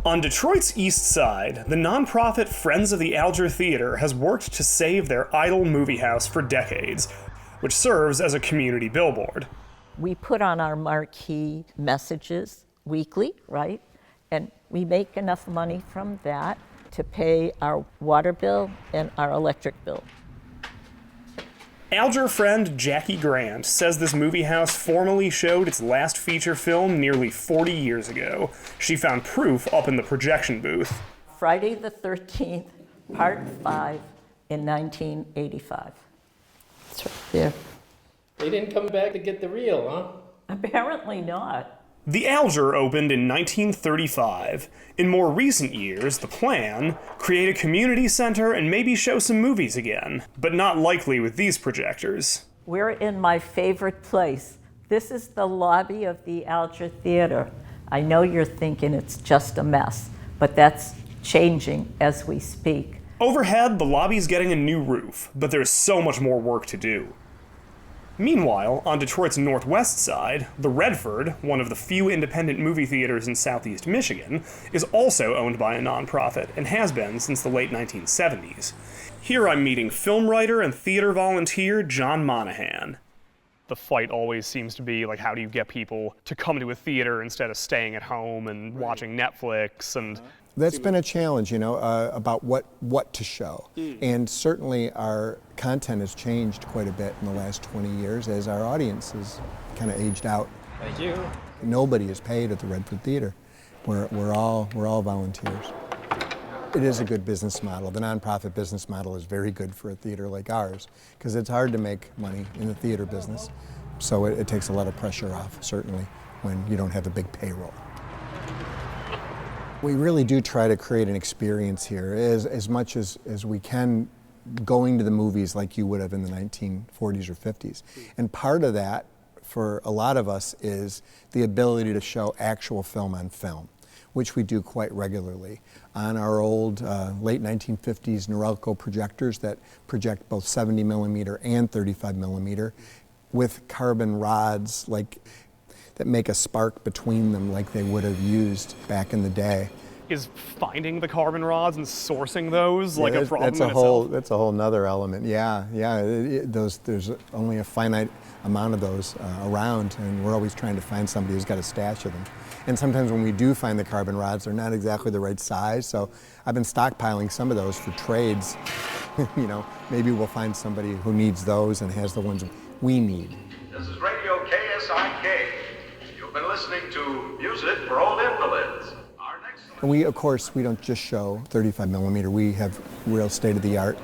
On Detroit's east side, the nonprofit Friends of the Alger Theater has worked to save their idle movie house for decades, which serves as a community billboard. We put on our marquee messages weekly, right? And we make enough money from that to pay our water bill and our electric bill. Alger friend Jackie Grant says this movie house formally showed its last feature film nearly 40 years ago. She found proof up in the projection booth. Friday the 13th, part 5 in 1985. It's right there. They didn't come back to get the reel, huh? Apparently not. The Alger opened in 1935. In more recent years, the plan, create a community center and maybe show some movies again, but not likely with these projectors. We're in my favorite place. This is the lobby of the Alger Theater. I know you're thinking it's just a mess, but that's changing as we speak. Overhead, the lobby's getting a new roof, but there's so much more work to do. Meanwhile, on Detroit's northwest side, the Redford, one of the few independent movie theaters in southeast Michigan, is also owned by a nonprofit and has been since the late 1970s. Here I'm meeting film writer and theater volunteer John Monahan. The fight always seems to be like, how do you get people to come to a theater instead of staying at home and watching Netflix and... That's been a challenge, about what to show. And certainly our content has changed quite a bit in the last 20 years as our audience has kind of aged out. Thank you. Nobody is paid at the Redford Theater. We're all volunteers. It is a good business model. The nonprofit business model is very good for a theater like ours because it's hard to make money in the theater business. So it takes a lot of pressure off, certainly, when you don't have a big payroll. We really do try to create an experience here as much as we can, going to the movies like you would have in the 1940s or 50s. And part of that, for a lot of us, is the ability to show actual film on film, which we do quite regularly. On our old late 1950s Norelco projectors that project both 70 millimeter and 35 millimeter with carbon rods that make a spark between them like they would have used back in the day. Is finding the carbon rods and sourcing those like a problem in itself? That's a whole nother element. Yeah. There's only a finite amount of those around, and we're always trying to find somebody who's got a stash of them. And sometimes when we do find the carbon rods, they're not exactly the right size, so I've been stockpiling some of those for trades. Maybe we'll find somebody who needs those and has the ones we need. This is Radio KSIK. You've been listening to Music for Old Invalids. And we don't just show 35 millimeter. We have real state-of-the-art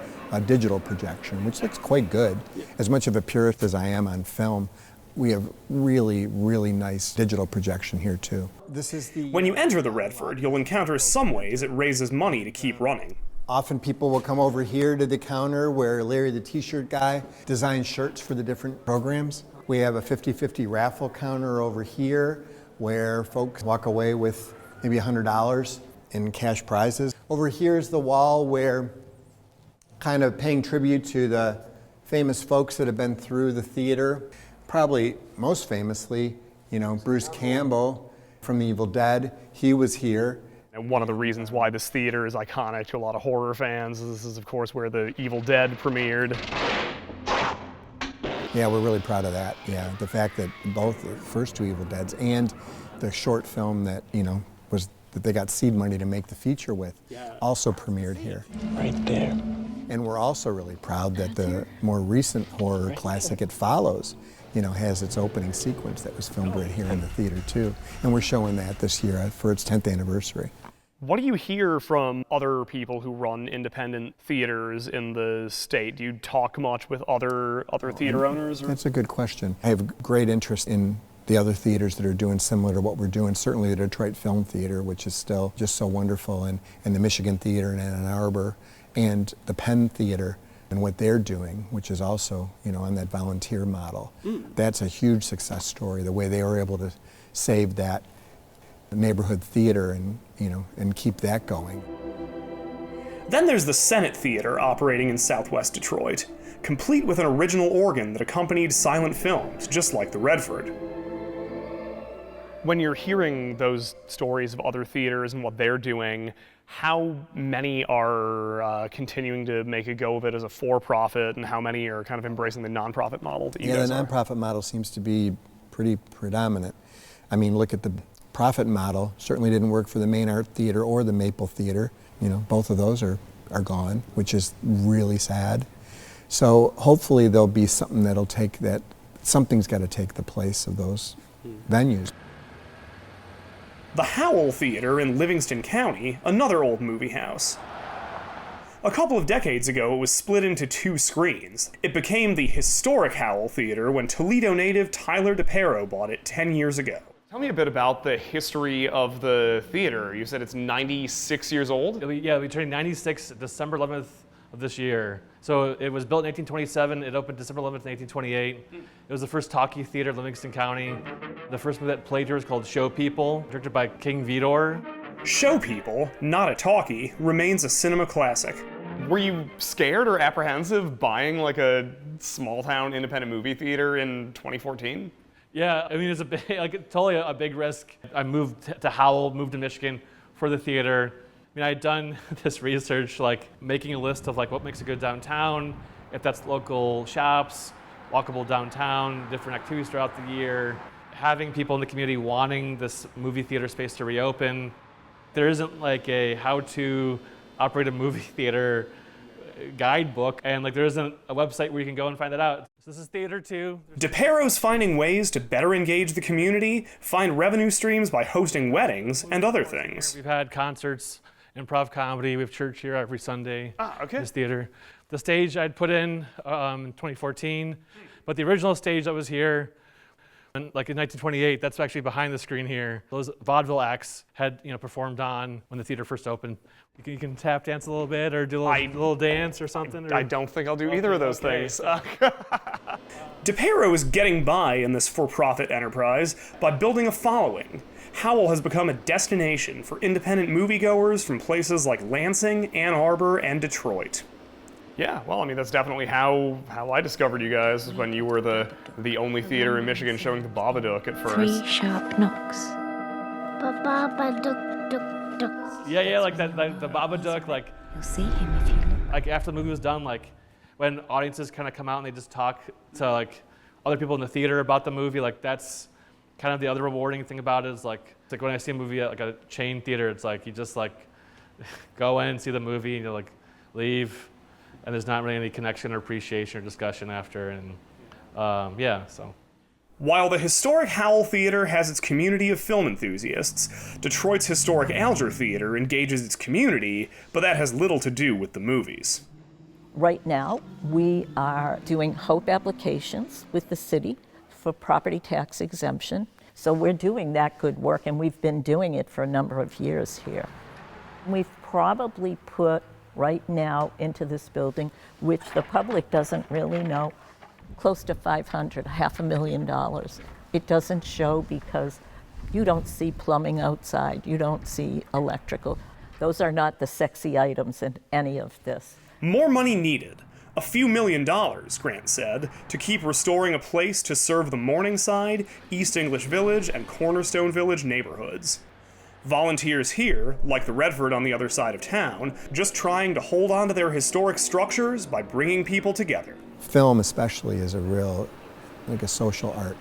digital projection, which looks quite good. As much of a purist as I am on film, we have really, really nice digital projection here too. When you enter the Redford, you'll encounter some ways it raises money to keep running. Often people will come over here to the counter where Larry the t-shirt guy designs shirts for the different programs. We have a 50-50 raffle counter over here where folks walk away with maybe $100 in cash prizes. Over here is the wall where, kind of paying tribute to the famous folks that have been through the theater. Probably most famously, Bruce Campbell from The Evil Dead. He was here. And one of the reasons why this theater is iconic to a lot of horror fans is this is, of course, where The Evil Dead premiered. Yeah, we're really proud of that. Yeah, the fact that both the first two Evil Deads and the short film that, that they got seed money to make the feature with, also premiered here. Right there. And we're also really proud that the more recent horror classic, It Follows, has its opening sequence that was filmed right here in the theater too. And we're showing that this year for its 10th anniversary. What do you hear from other people who run independent theaters in the state? Do you talk much with other theater owners? That's a good question. I have great interest in the other theaters that are doing similar to what we're doing. Certainly the Detroit Film Theater, which is still just so wonderful, and the Michigan Theater in Ann Arbor, and the Penn Theater and what they're doing, which is also, on that volunteer model. That's a huge success story, the way they were able to save that neighborhood theater and keep that going. Then there's the Senate Theater operating in southwest Detroit, complete with an original organ that accompanied silent films, just like the Redford. When you're hearing those stories of other theaters and what they're doing, how many are continuing to make a go of it as a for-profit, and how many are kind of embracing the nonprofit model that you guys the are? nonprofit model seems to be pretty predominant. I mean, look at the profit model. Certainly didn't work for the Main Art Theater or the Maple Theater. You know, both of those are gone, which is really sad. So hopefully there'll be something that'll take that, something's got to take the place of those venues. The Howell Theater in Livingston County, another old movie house. A couple of decades ago, it was split into 2 screens. It became the Historic Howell Theater when Toledo native Tyler DePero bought it 10 years ago. Tell me a bit about the history of the theater. You said it's 96 years old? Yeah, we turned 96 December 11th of this year. So it was built in 1827. It opened December 11th, 1828. It was the first talkie theater in Livingston County. The first movie that played here was called Show People, directed by King Vidor. Show People, not a talkie, remains a cinema classic. Were you scared or apprehensive buying like a small town independent movie theater in 2014? Yeah, I mean, it's a big, totally a big risk. I moved to Howell, moved to Michigan for the theater. I mean, I had done this research, making a list of what makes a good downtown, if that's local shops, walkable downtown, different activities throughout the year, having people in the community wanting this movie theater space to reopen. There isn't a how to operate a movie theater guidebook, and there isn't a website where you can go and find that out. So this is Theater 2. DePero's finding ways to better engage the community, find revenue streams by hosting weddings, and other things. We've had concerts, improv comedy, we have church here every Sunday. Okay. This theater. The stage I'd put in 2014, but the original stage that was here, in 1928, that's actually behind the screen here. Those vaudeville acts had performed on when the theater first opened. You can tap dance a little bit or do a little dance or something. I don't think I'll do either of those things. DePero is getting by in this for-profit enterprise by building a following. Howell has become a destination for independent moviegoers from places like Lansing, Ann Arbor, and Detroit. Yeah, well, I mean, that's definitely how I discovered you guys, when you were the only theater in Michigan showing the Babadook at first. 3 sharp knocks. Babadook, duck, duck. Yeah, the Babadook, You'll see him if you look. After the movie was done, when audiences kind of come out and they just talk to other people in the theater about the movie, that's kind of the other rewarding thing about it is it's when I see a movie at a chain theater, it's you just go in, see the movie, and you leave. And there's not really any connection or appreciation or discussion after, and so. While the Historic Howell Theater has its community of film enthusiasts, Detroit's Historic Alger Theater engages its community, but that has little to do with the movies. Right now, we are doing HOPE applications with the city for property tax exemption. So we're doing that good work, and we've been doing it for a number of years here. We've probably put right now into this building, which the public doesn't really know, close to $500,000. It doesn't show because you don't see plumbing outside, you don't see electrical. Those are not the sexy items in any of this. More money needed. A few $1 million, Grant said, to keep restoring a place to serve the Morningside, East English Village, and Cornerstone Village neighborhoods. Volunteers here, like the Redford on the other side of town, just trying to hold on to their historic structures by bringing people together. Film especially is a real, a social art.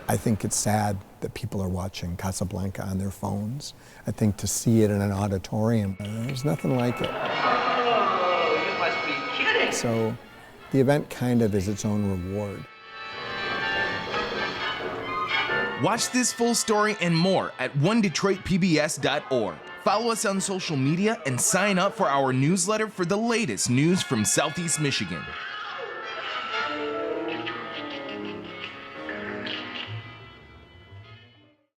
I think it's sad that people are watching Casablanca on their phones. I think to see it in an auditorium, there's nothing like it. Oh, you must be kidding. So the event kind of is its own reward. Watch this full story and more at onedetroitpbs.org. Follow us on social media and sign up for our newsletter for the latest news from Southeast Michigan.